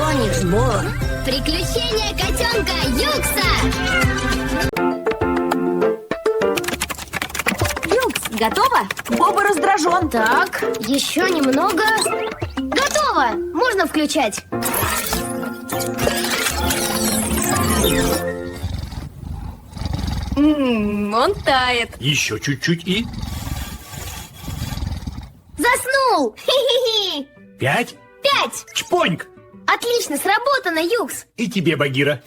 Соник-сбор. Приключения котенка Юкса! Юкс, готово? Боба раздражен. Так, еще немного. Готово! Можно включать. Он тает. Еще чуть-чуть и... Заснул! Хи-хи-хи! 5. 5! Чпоньк! Отлично, сработано, Юкс! И тебе, Багира.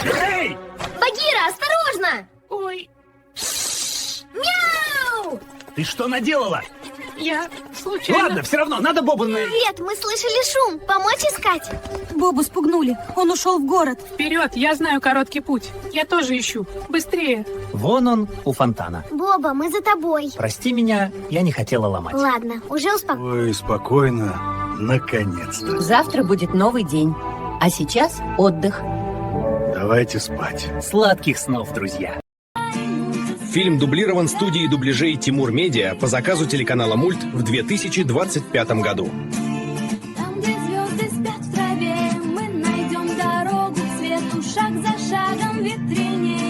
Эй! Багира, осторожно! Ой, Мяу! Ты что наделала? я случайно... Ладно, все равно, надо Боба на... Привет, мы слышали шум. Помочь искать? Бобу спугнули. Он ушел в город. Вперед, я знаю короткий путь. Я тоже ищу. Быстрее. Вон он, у фонтана. Боба, мы за тобой. Прости меня, я не хотела ломать. Ладно, уже успокоилась. Ой, спокойно. Наконец-то. Завтра будет новый день. А сейчас отдых. Давайте спать. Сладких снов, друзья. Фильм дублирован студией дубляжей Тимур Медиа по заказу телеканала Мульт в 2025 году. Там, где звезды спят в траве, мы найдем дорогу к свету, шаг за шагом в витрине.